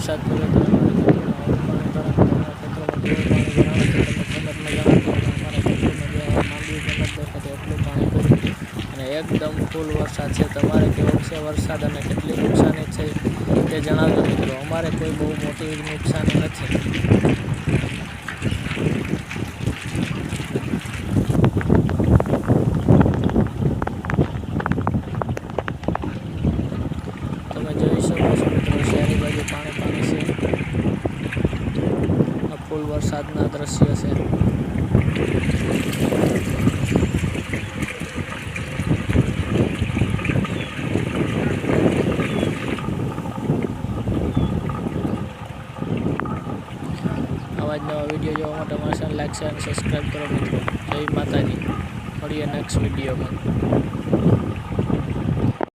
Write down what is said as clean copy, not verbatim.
વરસાદ પડ્યો તો અમારા ખેતરોમાં ખેતરોમાં કેવું પાણી ભરાણું તો તમે કમેન્ટમાં જણાવજો. અમારા ખેતરોમાં જે માંડવી પણ નથી દેખાતી એટલું પાણી ભર્યું અને એકદમ ફૂલ વરસાદ છે. તમારે કેવો છે વરસાદ અને કેટલી નુકસાની છે તે જણાવજો મિત્રો. અમારે કોઈ બહુ મોટી નુકસાની નથી. તમે જોઈ શકો છો મિત્રો શહેરી બાજુ પાણી છે. આ ફૂલ વરસાદના દ્રશ્ય છે. આવા જ નવા વિડીયો જોવા માટે અમારી ચેનલ લાઈક શેર અને સબસ્ક્રાઈબ કરો મિત્રો. જય માતાજી. મળીએ નેક્સ્ટ વિડીયોમાં.